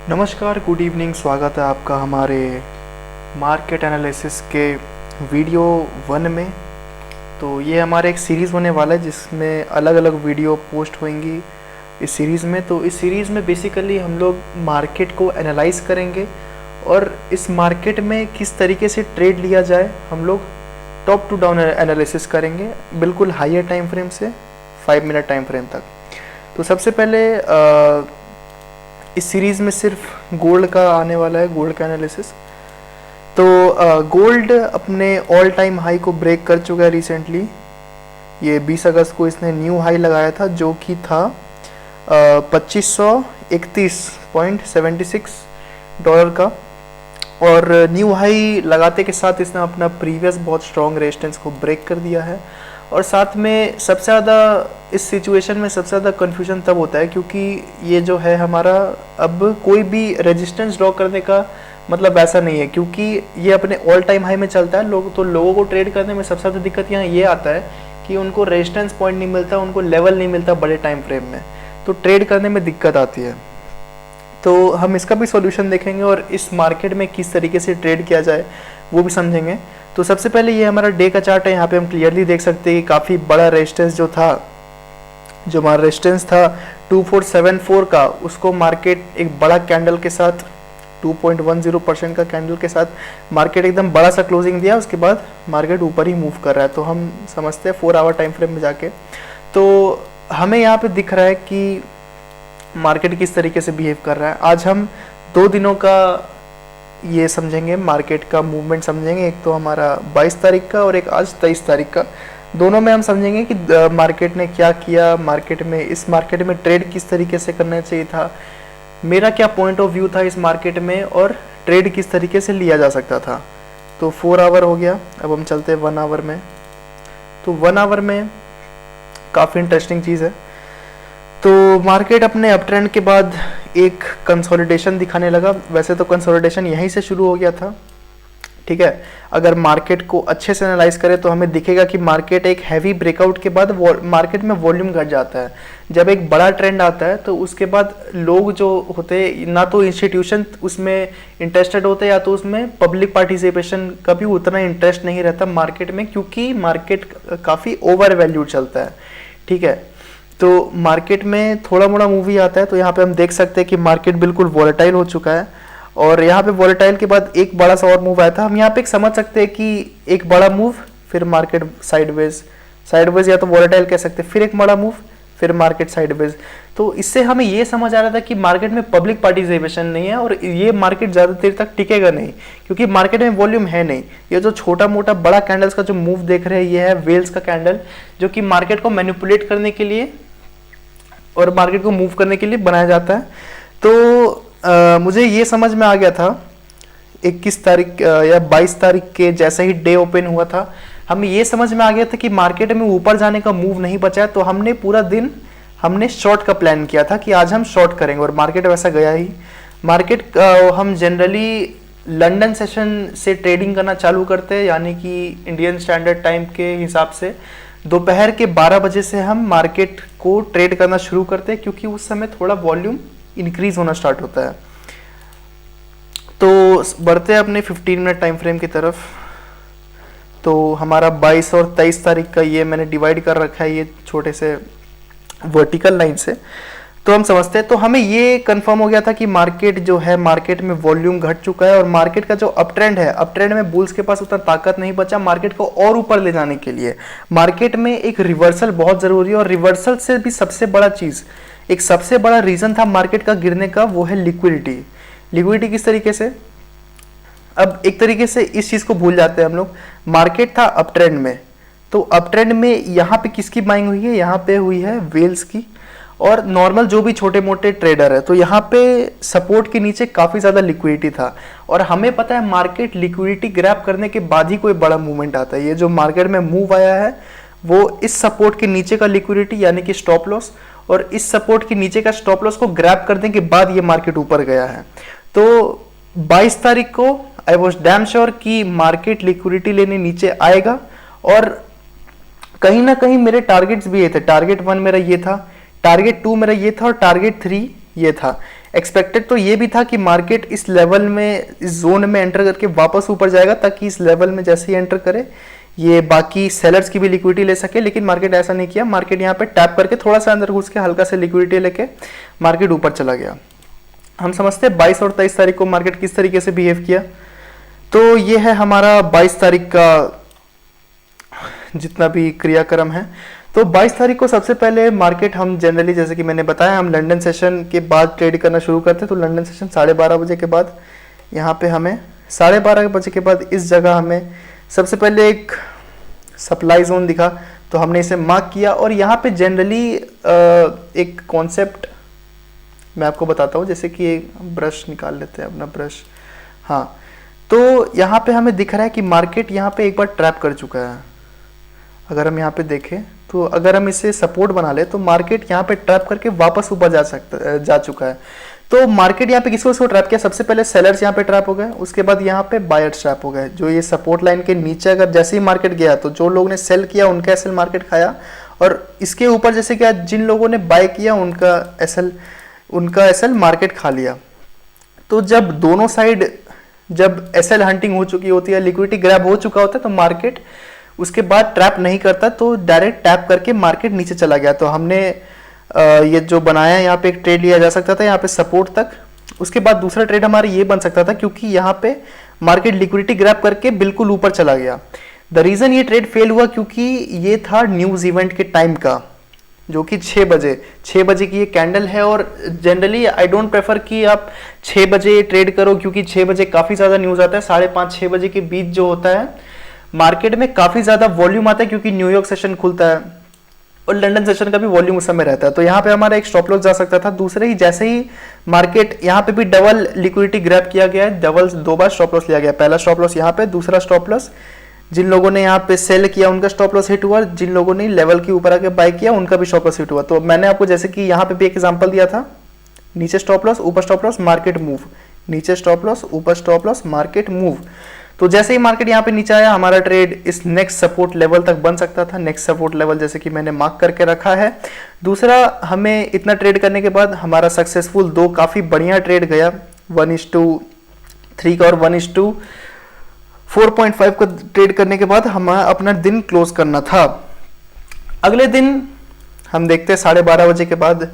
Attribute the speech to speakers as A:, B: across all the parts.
A: नमस्कार, good evening. स्वागत है आपका हमारे मार्केट एनालिसिस के वीडियो 1 में। तो ये हमारा एक सीरीज़ होने वाला है जिसमें अलग अलग वीडियो पोस्ट होंगी इस सीरीज़ में। तो इस सीरीज़ में बेसिकली हम लोग मार्केट को एनालाइज करेंगे और इस मार्केट में किस तरीके से ट्रेड लिया जाए हम लोग टॉप टू डाउन एनालिसिस करेंगे, बिल्कुल हायर टाइम फ्रेम से 5 मिनट टाइम फ्रेम तक। तो सबसे पहले इस सीरीज़ में सिर्फ गोल्ड का आने वाला है, गोल्ड का एनालिसिस। तो गोल्ड अपने ऑल टाइम हाई को ब्रेक कर चुका है रिसेंटली। ये 20 अगस्त को इसने न्यू हाई लगाया था जो कि था 2531.76 डॉलर का। और न्यू हाई लगाते के साथ इसने अपना प्रीवियस बहुत स्ट्रॉन्ग रेजिस्टेंस को ब्रेक कर दिया है। और साथ में सबसे ज़्यादा इस सिचुएशन में सबसे ज़्यादा कन्फ्यूजन तब होता है क्योंकि ये जो है हमारा अब कोई भी रेजिस्टेंस ड्रॉ करने का मतलब ऐसा नहीं है, क्योंकि ये अपने ऑल टाइम हाई में चलता है। लोगों को ट्रेड करने में सबसे ज़्यादा दिक्कत यहाँ ये आता है कि उनको रेजिस्टेंस पॉइंट नहीं मिलता, उनको लेवल नहीं मिलता बड़े टाइम फ्रेम में, तो ट्रेड करने में दिक्कत आती है। तो हम इसका भी सॉल्यूशन देखेंगे और इस मार्केट में किस तरीके से ट्रेड किया जाए वो भी समझेंगे। तो सबसे पहले ये हमारा डे का चार्ट है। यहाँ पे हम क्लियरली देख सकते हैं कि काफ़ी बड़ा रेजिस्टेंस जो हमारा रेजिस्टेंस था 2474 का, उसको मार्केट एक बड़ा कैंडल के साथ 2.10% का कैंडल के साथ मार्केट एकदम बड़ा सा क्लोजिंग दिया। उसके बाद मार्केट ऊपर ही मूव कर रहा है। तो हम समझते हैं 4 आवर टाइम फ्रेम में जाके, तो हमें यहाँ पे दिख रहा है कि मार्केट किस तरीके से बिहेव कर रहा है। आज हम 2 दिनों का ये समझेंगे, मार्केट का मूवमेंट समझेंगे। एक तो हमारा 22 तारीख का और एक आज 23 तारीख का। दोनों में हम समझेंगे कि मार्केट ने क्या किया, इस मार्केट में ट्रेड किस तरीके से करना चाहिए था, मेरा क्या पॉइंट ऑफ व्यू था इस मार्केट में, और ट्रेड किस तरीके से लिया जा सकता था। तो 4 आवर हो गया। अब हम चलते हैं 1 आवर में। तो 1 आवर में काफ़ी इंटरेस्टिंग चीज़ है। तो मार्केट अपने अप ट्रेंड के बाद एक कंसोलिडेशन दिखाने लगा। वैसे तो कंसोलिडेशन यहीं से शुरू हो गया था, ठीक है। अगर मार्केट को अच्छे से एनालाइज करें तो हमें दिखेगा कि मार्केट एक हैवी ब्रेकआउट के बाद मार्केट में वॉल्यूम घट जाता है। जब एक बड़ा ट्रेंड आता है तो उसके बाद लोग जो होते हैं, ना तो इंस्टीट्यूशन उसमें इंटरेस्टेड होते हैं या तो उसमें पब्लिक पार्टिसिपेशन का भी उतना इंटरेस्ट नहीं रहता मार्केट में, क्योंकि मार्केट काफ़ी ओवर वैल्यूड चलता है, ठीक है। तो मार्केट में थोड़ा मोड़ा मूवी आता है। तो यहाँ पे हम देख सकते हैं कि मार्केट बिल्कुल वॉलेटाइल हो चुका है। और यहाँ पे वॉलेटाइल के बाद एक बड़ा सा और मूव आया था। हम यहाँ पे एक समझ सकते हैं कि एक बड़ा मूव, फिर मार्केट साइडवेज या तो वॉलेटाइल कह सकते हैं, फिर एक बड़ा मूव, फिर मार्केट साइडवेज। तो इससे हमें ये समझ आ रहा था कि मार्केट में पब्लिक पार्टिसिपेशन नहीं है और ये मार्केट ज़्यादा देर तक टिकेगा नहीं, क्योंकि मार्केट में वॉल्यूम है नहीं। ये जो छोटा मोटा बड़ा कैंडल्स का जो मूव देख रहे हैं, ये है वेल्स का कैंडल, जो कि मार्केट को मैनिपुलेट करने के लिए और मार्केट को मूव करने के लिए बनाया जाता है। तो मुझे ये समझ में आ गया था 21 तारीख या 22 तारीख के जैसे ही डे ओपन हुआ था, हमें ये समझ में आ गया था कि मार्केट में ऊपर जाने का मूव नहीं बचा है। तो हमने पूरा दिन शॉर्ट का प्लान किया था कि आज हम शॉर्ट करेंगे, और मार्केट वैसा गया ही। मार्केट हम जनरली लंदन सेशन से ट्रेडिंग करना चालू करते हैं, यानी कि इंडियन स्टैंडर्ड टाइम के हिसाब से दोपहर के 12 बजे से हम मार्केट को ट्रेड करना शुरू करते हैं, क्योंकि उस समय थोड़ा वॉल्यूम इंक्रीज होना स्टार्ट होता है। तो बढ़ते हैं अपने 15 मिनट टाइम फ्रेम की तरफ। तो हमारा 22 और 23 तारीख का ये मैंने डिवाइड कर रखा है ये छोटे से वर्टिकल लाइन से। तो हम समझते हैं, तो हमें ये कंफर्म हो गया था कि मार्केट जो है, मार्केट में वॉल्यूम घट चुका है और मार्केट का जो अप ट्रेंड है, अप ट्रेंड में बुल्स के पास उतना ताकत नहीं बचा मार्केट को और ऊपर ले जाने के लिए। मार्केट में एक रिवर्सल बहुत जरूरी है, और रिवर्सल से भी सबसे बड़ा चीज, एक सबसे बड़ा रीजन था मार्केट का गिरने का, वो है लिक्विडिटी। लिक्विडिटी किस तरीके से, अब एक तरीके से इस चीज को भूल जाते हैं हम लोग। मार्केट था अप ट्रेंड में, तो अप ट्रेंड में यहाँ पे किसकी बाइंग हुई है, यहाँ पे हुई है वेल्स की और नॉर्मल जो भी छोटे मोटे ट्रेडर है। तो यहाँ पे सपोर्ट के नीचे काफ़ी ज़्यादा लिक्विडिटी था, और हमें पता है मार्केट लिक्विडिटी ग्रैब करने के बाद ही कोई बड़ा मूवमेंट आता है। ये जो मार्केट में मूव आया है वो इस सपोर्ट के नीचे का लिक्विडिटी यानी कि स्टॉप लॉस, और इस सपोर्ट के नीचे का स्टॉप लॉस को ग्रैब करने के बाद ये मार्केट ऊपर गया है। तो 22 तारीख को आई वॉज डैम श्योर कि मार्केट लिक्विडिटी लेने नीचे आएगा, और कहीं ना कहीं मेरे टारगेट्स भी ये थे। टारगेट 1 मेरा ये था, टारगेट 2 मेरा ये था और टारगेट 3 ये था। एक्सपेक्टेड तो ये भी था कि मार्केट इस लेवल में, इस जोन में एंटर करके वापस ऊपर जाएगा, ताकि इस लेवल में जैसे ही एंटर करे ये बाकी सेलर्स की भी लिक्विडिटी ले सके, लेकिन मार्केट ऐसा नहीं किया। मार्केट यहाँ पे टैप करके थोड़ा सा अंदर घुस के हल्का से लिक्विडिटी लेके मार्केट ऊपर चला गया। हम समझते हैं 22 और 23 तारीख को मार्केट किस तरीके से बिहेव किया। तो ये है हमारा 22 तारीख का जितना भी क्रियाक्रम है। तो 22 तारीख को सबसे पहले मार्केट, हम जनरली जैसे कि मैंने बताया, हम लंदन सेशन के बाद ट्रेड करना शुरू करते हैं। तो लंदन सेशन 12:30 बजे के बाद यहाँ पे हमें 12:30 बजे के बाद इस जगह हमें सबसे पहले एक सप्लाई जोन दिखा, तो हमने इसे मार्क किया। और यहाँ पे जनरली एक कॉन्सेप्ट मैं आपको बताता हूँ, जैसे कि एक ब्रश निकाल लेते हैं, अपना ब्रश। हाँ, तो यहाँ पे हमें दिख रहा है कि मार्केट यहाँ पे एक बार ट्रैप कर चुका है। अगर हम यहाँ पे देखें तो अगर हम इसे सपोर्ट बना ले तो मार्केट यहाँ पे ट्रैप करके वापस ऊपर जा चुका है। तो मार्केट यहाँ पे किसको ट्रैप किया? सबसे पहले सेलर्स यहाँ पे ट्रैप हो गए, उसके बाद यहाँ पे बायर्स ट्रैप हो गए। जो ये सपोर्ट लाइन के नीचे अगर जैसे ही मार्केट गया तो जो लोग ने सेल किया उनका एसएल मार्केट खाया, और इसके ऊपर जैसे क्या जिन लोगों ने बाय किया उनका एसएल मार्केट खा लिया। तो जब दोनों साइड, जब एसएल हंटिंग हो चुकी होती है, लिक्विडिटी ग्रैब हो चुका होता है, तो मार्केट उसके बाद ट्रैप नहीं करता, तो डायरेक्ट टैप करके मार्केट नीचे चला गया। तो हमने ये जो बनाया, यहाँ पे एक ट्रेड लिया जा सकता था यहाँ पे सपोर्ट तक। उसके बाद दूसरा ट्रेड हमारा ये बन सकता था, क्योंकि यहाँ पे मार्केट लिक्विडिटी ग्रैब करके बिल्कुल ऊपर चला गया। द रीजन ये ट्रेड फेल हुआ क्योंकि ये था न्यूज इवेंट के टाइम का, जो कि 6 बजे की ये कैंडल है। और जनरली आई डोंट प्रेफर कि आप 6 बजे ट्रेड करो, क्योंकि 6 बजे काफ़ी ज़्यादा न्यूज़ आता है। 5:30-6 बजे के बीच जो होता है मार्केट में काफ़ी ज़्यादा वॉल्यूम आता है, क्योंकि न्यूयॉर्क सेशन खुलता है और लंदन सेशन का भी वॉल्यूम उस समय रहता है। तो यहाँ पे हमारा एक स्टॉप लॉस जा सकता था। दूसरे ही जैसे ही मार्केट, यहाँ पे भी डबल लिक्विडिटी ग्रैब किया गया है, दो बार स्टॉप लॉस लिया गया। पहला स्टॉप लॉस यहाँ पे, दूसरा स्टॉप लॉस जिन लोगों ने यहाँ पे सेल किया उनका स्टॉप लॉस हिट हुआ, जिन लोगों ने लेवल के ऊपर आके बाय किया उनका भी स्टॉप लॉस हिट हुआ। तो मैंने आपको जैसे कि यहाँ पे भी एक एग्जांपल दिया था, नीचे स्टॉप लॉस, ऊपर स्टॉप लॉस, मार्केट मूव, नीचे स्टॉप लॉस, ऊपर स्टॉप लॉस, मार्केट मूव। तो जैसे ही मार्केट यहाँ पे नीचे आया, हमारा ट्रेड इस नेक्स्ट सपोर्ट लेवल तक बन सकता था। नेक्स्ट सपोर्ट लेवल जैसे कि मैंने मार्क करके रखा है। दूसरा, हमें इतना ट्रेड करने के बाद हमारा सक्सेसफुल 2 काफ़ी बढ़िया ट्रेड गया, 1:3 का और 1:4.5 का ट्रेड करने के बाद हमें अपना दिन क्लोज करना था। अगले दिन हम देखते हैं 12:30 बजे के बाद,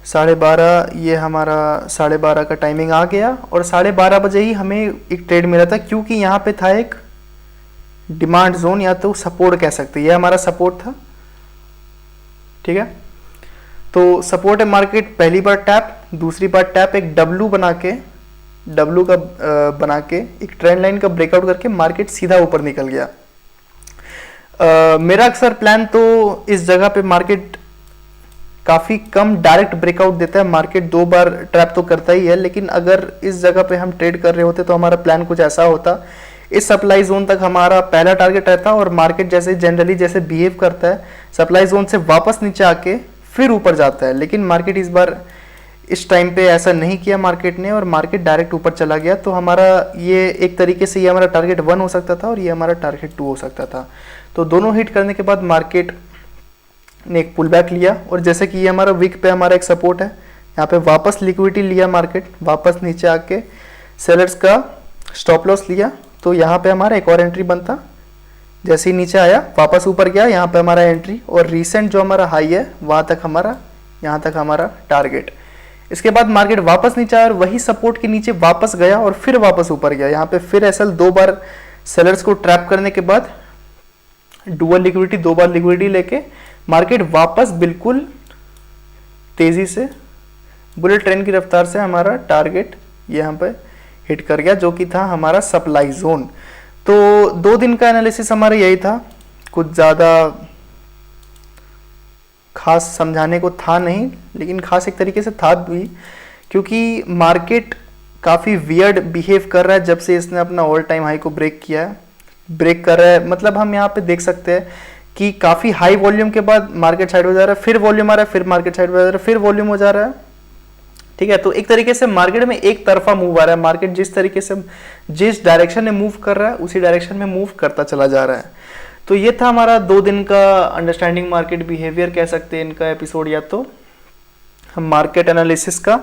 A: 12:30, ये हमारा 12:30 का टाइमिंग आ गया और 12:30 बजे ही हमें एक ट्रेड मिला था, क्योंकि यहाँ पे था एक डिमांड जोन, या तो सपोर्ट कह सकते हैं। ये हमारा सपोर्ट था, ठीक है। तो सपोर्ट है मार्केट पहली बार टैप, दूसरी बार टैप, एक डब्लू बना के एक ट्रेंड लाइन का ब्रेकआउट करके मार्केट सीधा ऊपर निकल गया। मेरा अक्सर प्लान तो इस जगह पे मार्केट काफ़ी कम डायरेक्ट ब्रेकआउट देता है, मार्केट 2 बार ट्रैप तो करता ही है, लेकिन अगर इस जगह पे हम ट्रेड कर रहे होते तो हमारा प्लान कुछ ऐसा होता, इस सप्लाई जोन तक हमारा पहला टारगेट रहता और मार्केट जैसे जनरली जैसे बिहेव करता है, सप्लाई जोन से वापस नीचे आके फिर ऊपर जाता है। लेकिन मार्केट इस बार इस टाइम पे ऐसा नहीं किया मार्केट ने, और मार्केट डायरेक्ट ऊपर चला गया। तो हमारा ये एक तरीके से ये हमारा टारगेट 1 हो सकता था और ये हमारा टारगेट 2 हो सकता था। तो दोनों हिट करने के बाद मार्केट ने एक पुल बैक लिया, और जैसे कि ये हमारा वीक पे हमारा एक सपोर्ट है, यहाँ पे वापस लिक्विडिटी लिया मार्केट, वापस नीचे आके सेलर्स का स्टॉप लॉस लिया। तो यहाँ पे हमारा एक और एंट्री बनता, जैसे ही नीचे आया वापस ऊपर गया, यहाँ पे हमारा एंट्री, और रिसेंट जो हमारा हाई है वहाँ तक हमारा, यहाँ तक हमारा टारगेट। इसके बाद मार्केट वापस नीचे आया और वही सपोर्ट के नीचे वापस गया और फिर वापस ऊपर गया। यहाँ पे फिर एसएल 2 बार सेलर्स को ट्रैप करने के बाद डुअल लिक्विडिटी, 2 बार लिक्विडिटी लेके मार्केट वापस बिल्कुल तेजी से बुलेट ट्रेन की रफ्तार से हमारा टारगेट यहाँ पे हिट कर गया, जो कि था हमारा सप्लाई जोन। तो 2 दिन का एनालिसिस हमारा यही था, कुछ ज़्यादा खास समझाने को था नहीं, लेकिन खास एक तरीके से था भी, क्योंकि मार्केट काफ़ी वियर्ड बिहेव कर रहा है जब से इसने अपना ऑल टाइम हाई को ब्रेक किया है, ब्रेक कर रहा है। मतलब हम यहाँ पे देख सकते हैं कि काफ़ी हाई वॉल्यूम के बाद मार्केट साइड हो जा रहा है, फिर वॉल्यूम आ रहा है, फिर मार्केट साइड हो जा रहा है, फिर वॉल्यूम हो जा रहा है, ठीक है। तो एक तरीके से मार्केट में एक तरफा मूव आ रहा है, मार्केट जिस तरीके से जिस डायरेक्शन में मूव कर रहा है उसी डायरेक्शन में मूव करता चला जा रहा है। तो ये था हमारा 2 दिन का अंडरस्टैंडिंग मार्केट बिहेवियर कह सकते हैं इनका एपिसोड, या तो हम मार्केट एनालिसिस का।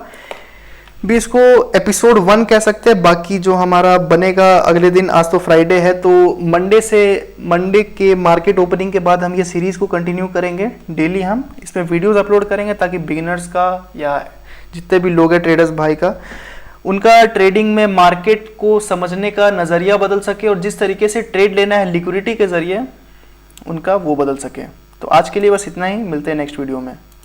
A: भी इसको एपिसोड 1 कह सकते हैं। बाकी जो हमारा बनेगा अगले दिन, आज तो फ्राइडे है, तो मंडे के मार्केट ओपनिंग के बाद हम ये सीरीज को कंटिन्यू करेंगे। डेली हम इसमें वीडियोस अपलोड करेंगे ताकि बिगिनर्स का या जितने भी लोग हैं ट्रेडर्स भाई का, उनका ट्रेडिंग में मार्केट को समझने का नज़रिया बदल सके और जिस तरीके से ट्रेड लेना है लिक्विडिटी के जरिए उनका वो बदल सके। तो आज के लिए बस इतना ही, मिलते हैं नेक्स्ट वीडियो में।